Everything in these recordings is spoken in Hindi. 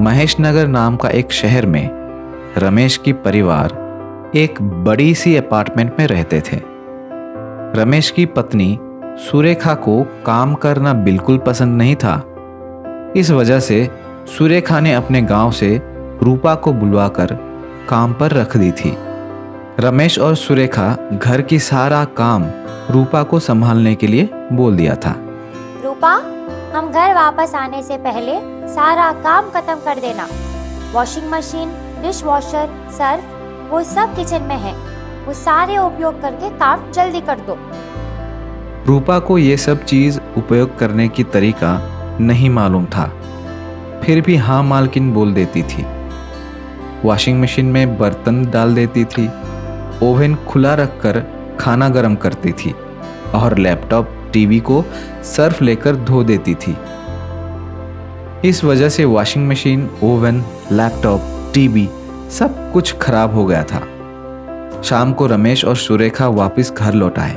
महेश नगर नाम का एक शहर में रमेश की परिवार एक बड़ी सी अपार्टमेंट में रहते थे। रमेश की पत्नी सुरेखा को काम करना बिल्कुल पसंद नहीं था। इस वजह से सुरेखा ने अपने गांव से रूपा को बुलवाकर काम पर रख दी थी। रमेश और सुरेखा घर की सारा काम रूपा को संभालने के लिए बोल दिया था। रूपा, हम घर वापस आने से पहले सारा काम खत्म कर देना। Washing machine, dish washer, Surf वो सब किचन में है। वो सारे उपयोग करके काम जल्दी कर दो। रूपा को ये सब चीज उपयोग करने की तरीका नहीं मालूम था, फिर भी हाँ मालकिन बोल देती थी। वॉशिंग मशीन में बर्तन डाल देती थी, ओवन खुला रखकर खाना गर्म करती थी और लैपटॉप, टीवी को सर्फ लेकर धो देती थी। इस वजह से washing machine, oven, laptop, TV सब कुछ खराब हो गया था। शाम को रमेश और सुरेखा वापस घर लौट आए।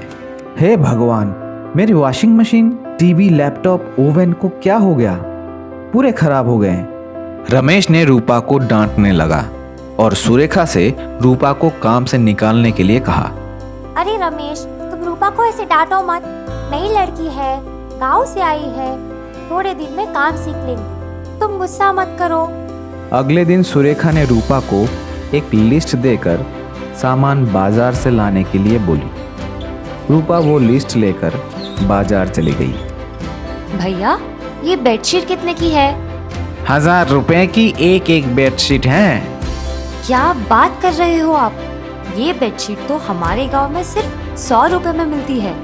हे भगवान, मेरी washing machine, TV, laptop, oven को क्या हो गया? पूरे खराब हो गए। रमेश ने रूपा को डांटने लगा और सुरेखा से रूपा को काम से निकालने के लिए कहा। अरे रमेश, तुम रूपा को ऐसे डांटो मत। नई लड़की है, गांव से आई है, थोड़े दिन में काम सीख लेंगी। तुम गुस्सा मत करो। अगले दिन सुरेखा ने रूपा को एक लिस्ट देकर सामान बाजार से लाने के लिए बोली। रूपा वो लिस्ट लेकर बाजार चली गई। भैया, ये बेडशीट कितने की है? 1000 रुपए की एक बेडशीट है। क्या बात कर रहे हो आप? ये बेडशीट तो हमारे गांव में सिर्फ 100 रुपए में मिलती है।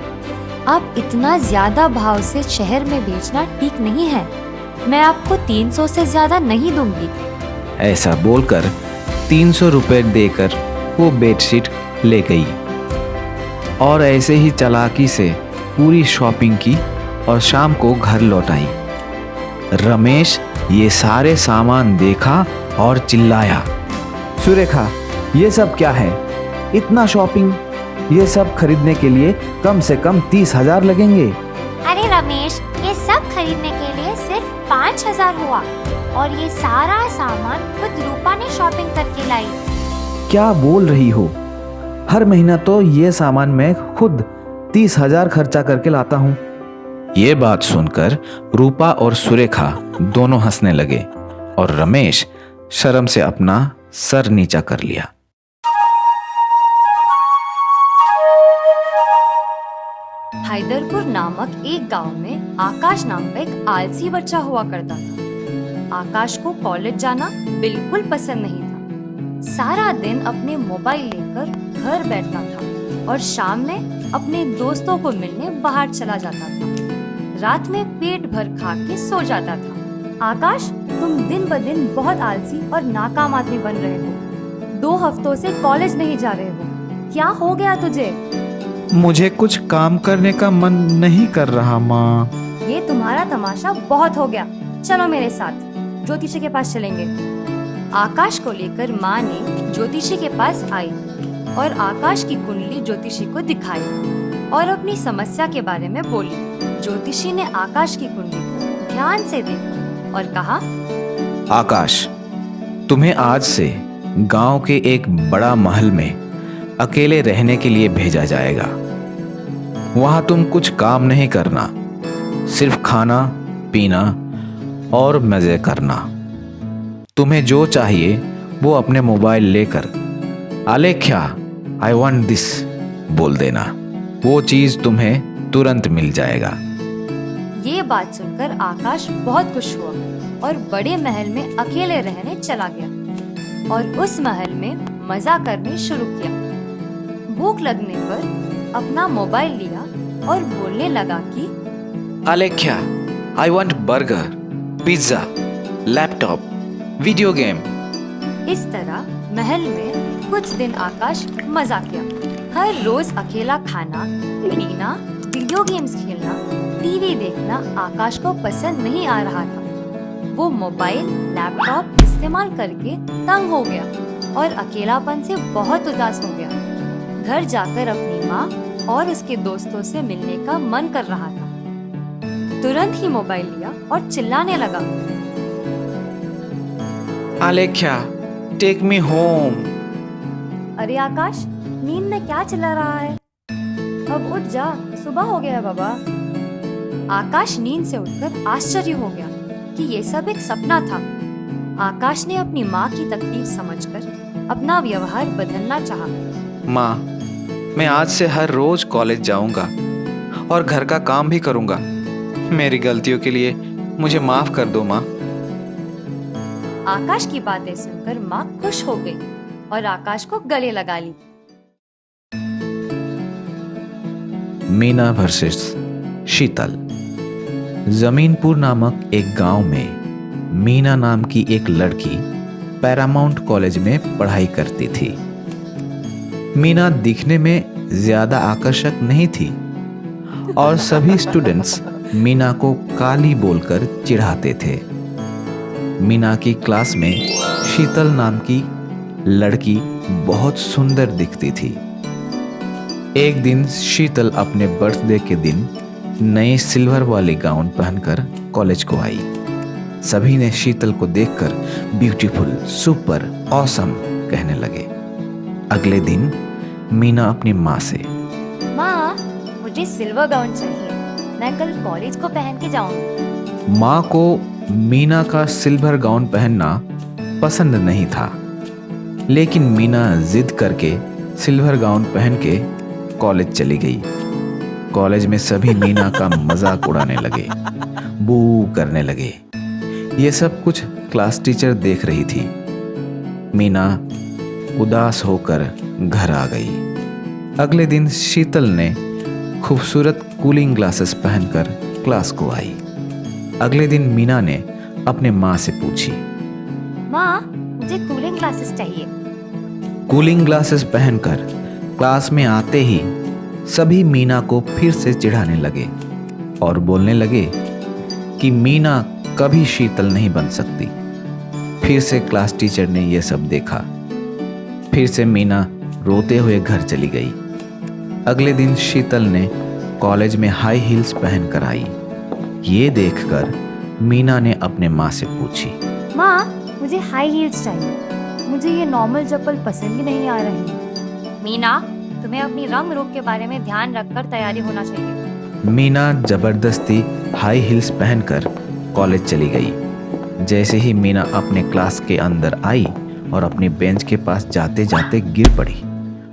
आप इतना ज्यादा भाव से शहर में बेचना ठीक नहीं है। मैं आपको 300 से ज्यादा नहीं दूंगी। ऐसा बोलकर 300 रुपए देकर वो बेडशीट ले गई और ऐसे ही चालाकी से पूरी शॉपिंग की और शाम को घर लौट आई। रमेश ये सारे सामान देखा और चिल्लाया, सुरेखा, ये सब क्या है? इतना शॉपिंग? ये सब खरीदने के लिए कम से कम 30,000 लगेंगे। अरे रमेश, ये सब खरीदने के लिए सिर्फ 5,000 हुआ और ये सारा सामान खुद रूपा ने शॉपिंग करके लाई। क्या बोल रही हो? हर महीना तो ये सामान मैं खुद 30,000 खर्चा करके लाता हूँ। ये बात सुनकर रूपा और सुरेखा दोनों हंसने लगे और रमेश शर्म से अपना सर नीचा कर लिया। हैदरपुर नामक एक गांव में आकाश नाम का एक आलसी बच्चा हुआ करता था। आकाश को कॉलेज जाना बिल्कुल पसंद नहीं था। सारा दिन अपने मोबाइल लेकर घर बैठता था और शाम में अपने दोस्तों को मिलने बाहर चला जाता था। रात में पेट भर खा के सो जाता था। आकाश, तुम दिन ब दिन बहुत आलसी और नाकाम आदमी बन रहे हो। 2 हफ्तों से कॉलेज नहीं जा रहे हो। क्या हो गया तुझे? मुझे कुछ काम करने का मन नहीं कर रहा माँ। ये तुम्हारा तमाशा बहुत हो गया। चलो मेरे साथ, ज्योतिषी के पास चलेंगे। आकाश को लेकर माँ ने ज्योतिषी के पास आई और आकाश की कुंडली ज्योतिषी को दिखाई और अपनी समस्या के बारे में बोली। ज्योतिषी ने आकाश की कुंडली को ध्यान से देखा और कहा, आकाश, तुम्हें आज से गांव के एक बड़ा महल में अकेले रहने के लिए भेजा जाएगा। वहां तुम कुछ काम नहीं करना, सिर्फ खाना, पीना और मजे करना। तुम्हें जो चाहिए वो अपने मोबाइल लेकर आलेख्या, आई वांट दिस बोल देना। वो चीज तुम्हें तुरंत मिल जाएगा। ये बात सुनकर आकाश बहुत खुश हुआ और बड़े महल में अकेले रहने चला गया और उस महल में मजा करने शुरू किया। भूख लगने पर अपना मोबाइल लिया और बोलने लगा कि Alekhya, I want burger, pizza, laptop, video game. इस तरह महल में कुछ दिन आकाश मजा किया। हर रोज अकेला खाना, पीना, वीडियो गेम्स खेलना, टीवी देखना आकाश को पसंद नहीं आ रहा था। वो मोबाइल, लैपटॉप इस्तेमाल करके तंग हो गया और अकेलापन से बहुत उदास हो गया। घर जाकर अपनी माँ और उसके दोस्तों से मिलने का मन कर रहा था। तुरंत ही मोबाइल लिया और चिल्लाने लगा, आलेख्या, टेक मी होम। अरे आकाश, नींद में क्या चिल्ला रहा है? अब उठ जा, सुबह हो गया है बाबा। आकाश नींद से उठकर आश्चर्य हो गया कि ये सब एक सपना था। आकाश ने अपनी माँ की तकलीफ समझकर अपना व्यवहार बदलना चाहा। माँ, मैं आज से हर रोज कॉलेज जाऊंगा और घर का काम भी करूंगा। मेरी गलतियों के लिए मुझे माफ कर दो माँ। आकाश की बातें सुनकर माँ खुश हो गई और आकाश को गले लगा ली। मीना वर्सेस शीतल। जमीनपुर नामक एक गांव में मीना नाम की एक लड़की पैरामाउंट कॉलेज में पढ़ाई करती थी। मीना दिखने में ज्यादा आकर्षक नहीं थी और सभी स्टूडेंट्स मीना को काली बोलकर चिढ़ाते थे। मीना की क्लास में शीतल नाम की लड़की बहुत सुंदर दिखती थी। एक दिन शीतल अपने बर्थडे के दिन नए सिल्वर वाले गाउन पहनकर कॉलेज को आई। सभी ने शीतल को देखकर ब्यूटीफुल, सुपर, ऑसम कहने लगे। अगले दिन मीना अपनी माँ से, माँ, मुझे सिल्वर गाउन चाहिए, मैं कल कॉलेज को पहन के जाऊंगी। माँ को मीना का सिल्वर गाउन पहनना पसंद नहीं था, लेकिन मीना जिद करके सिल्वर गाउन पहन के कॉलेज चली गई। कॉलेज में सभी मीना का मजाक उड़ाने लगे, बू करने लगे। ये सब कुछ क्लास टीचर देख रही थी। मीना उदास होकर घर आ गई। अगले दिन शीतल ने खूबसूरत कूलिंग ग्लासेस पहनकर क्लास को आई। अगले दिन मीना ने अपने माँ से पूछी, माँ, मुझे कूलिंग ग्लासेस चाहिए। कूलिंग ग्लासेस पहनकर क्लास में आते ही सभी मीना को फिर से चिढ़ाने लगे और बोलने लगे कि मीना कभी शीतल नहीं बन सकती। फिर से क्लास टीचर ने यह सब देखा। फिर से मीना रोते हुए घर चली गई। अगले दिन शीतल ने कॉलेज में हाई हील्स पहनकर आई। ये देखकर मीना ने अपने माँ से पूछी, माँ, मुझे हाई हील्स चाहिए, मुझे ये नॉर्मल चप्पल पसंद ही नहीं आ रही। मीना, तुम्हें अपनी रंग रूप के बारे में ध्यान रखकर तैयारी होना चाहिए। मीना जबरदस्ती हाई हील्स पहनकर कॉलेज चली गई। जैसे ही मीना अपने क्लास के अंदर आई और अपनी बेंच के पास जाते जाते गिर पड़ी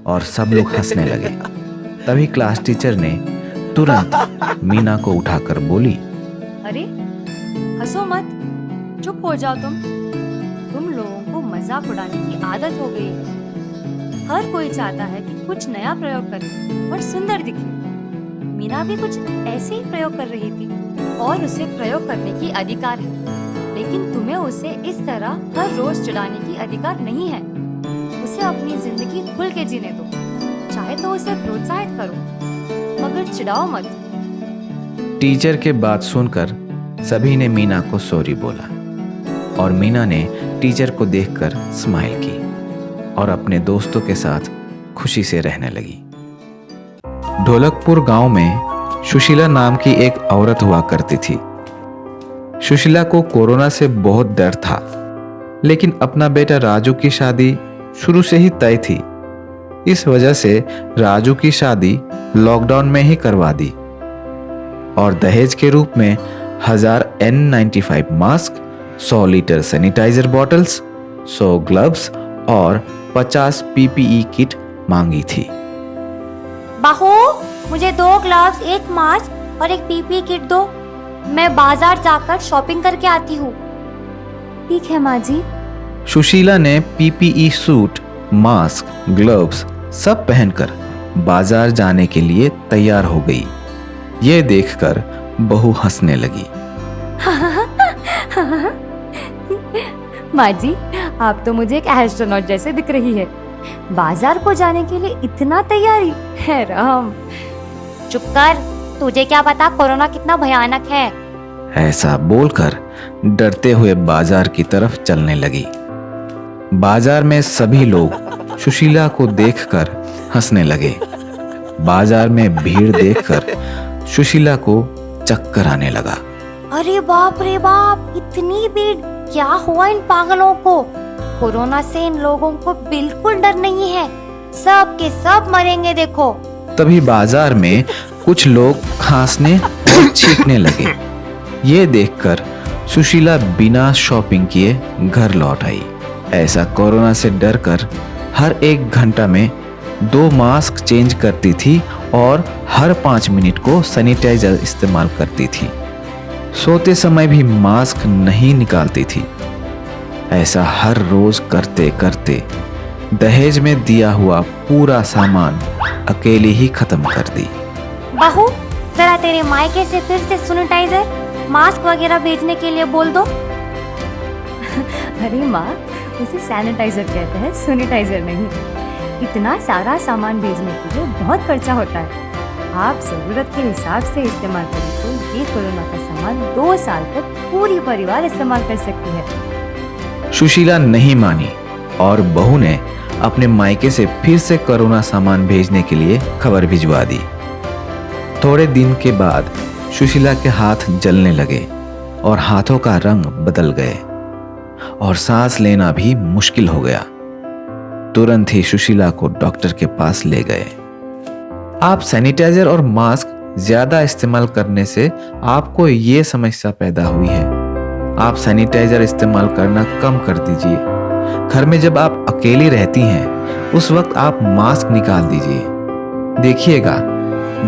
और सब लोग हंसने लगे। तभी क्लास टीचर ने तुरंत मीना को उठाकर बोली, अरे हंसो मत, चुप हो जाओ तुम लोगों को मजाक उड़ाने की आदत हो गई है। हर कोई चाहता है कि कुछ नया प्रयोग करे और सुंदर दिखे। मीना भी कुछ ऐसे ही प्रयोग कर रही थी और उसे प्रयोग करने की अधिकार है, लेकिन तुम्हें उसे इस तरह हर रोज चिढ़ाने की अधिकार नहीं है। उसे अपनी जिंदगी खुल के जीने दो, चाहे तो उसे प्रोत्साहित करो, मगर चिढ़ाओ मत। टीचर के बात सुनकर सभी ने मीना को सॉरी बोला और मीना ने टीचर को देखकर स्माइल की और अपने दोस्तों के साथ खुशी से रहने लगी। ढोलकपुर गांव में सुशीला नाम की एक औरत हुआ करती थी। सुशीला को कोरोना से बहुत डर था, लेकिन अपना बेटा राजू की शादी शुरू से ही तय थी। इस वजह से राजू की शादी लॉकडाउन में ही करवा दी और दहेज के रूप में 1000 N95 mask, 100 litre sanitiser bottles, 100 gloves और 50 PPE किट मांगी थी। बाहू, मुझे 2 ग्लव्स, 1 मास्क और 1 पीपी किट दो। मैं बाजार जाकर शॉपिंग करके आती हूँ। ठीक है माँ जी। सुशीला ने PPE सूट, मास्क, ग्लव्स सब पहनकर बाजार जाने के लिए तैयार हो गई। ये देखकर बहू हंसने लगी। माँ जी, आप तो मुझे एक एस्ट्रोनॉट जैसे दिख रही है। बाजार को जाने के लिए इतना तैयारी है राम। चुप कर, तुझे क्या पता कोरोना कितना भयानक है। ऐसा बोलकर डरते हुए बाजार की तरफ चलने लगी। बाजार में सभी लोग सुशीला को देखकर हंसने लगे। बाजार में भीड़ देखकर सुशीला को चक्कर आने लगा। अरे बाप रे बाप, इतनी भीड़, क्या हुआ इन पागलों को? कोरोना से इन लोगों को बिल्कुल डर नहीं है। सब के सब मरेंगे देखो। तभी बाजार में कुछ लोग खांसने और छींकने लगे। ये देखकर सुशीला बिना शॉपिंग किए घर लौट आई। ऐसा कोरोना से डरकर हर 1 घंटा में 2 मास्क चेंज करती थी और हर 5 मिनट को सैनिटाइजर इस्तेमाल करती थी। सोते समय भी मास्क नहीं निकालती थी। ऐसा हर रोज करते करते दहेज में दिया हुआ पूरा सामान अकेली ही खत्म कर दी। बहू, जरा तेरे मायके से फिर से सैनिटाइजर, मास्क वगैरह भेजने के लिए बोल दो। अरे माँ, उसे सैनिटाइजर कहते हैं, सैनिटाइजर नहीं। इतना सारा सामान भेजने के लिए बहुत खर्चा होता है। आप जरूरत के हिसाब से इस्तेमाल करें तो ये कोरोना का सामान 2 साल तक पूरी परिवार इस्तेमाल कर सकती है। सुशीला नहीं मानी और बहू ने अपने मायके से फिर से कोरोना सामान भेजने के लिए खबर भिजवा दी। थोड़े दिन के बाद सुशीला के हाथ जलने लगे और हाथों का रंग बदल गए और सांस लेना भी मुश्किल हो गया। तुरंत ही सुशीला को डॉक्टर के पास ले गए। आप सैनिटाइजर और मास्क ज्यादा इस्तेमाल करने से आपको ये समस्या पैदा हुई है। आप सैनिटाइजर इस्तेमाल करना कम कर दीजिए। घर में जब आप अकेली रहती हैं उस वक्त आप मास्क निकाल दीजिए। देखिएगा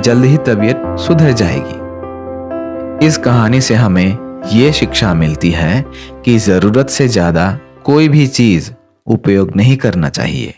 जल्द ही तबीयत सुधर जाएगी। इस कहानी से हमें ये शिक्षा मिलती है कि जरूरत से ज्यादा कोई भी चीज उपयोग नहीं करना चाहिए।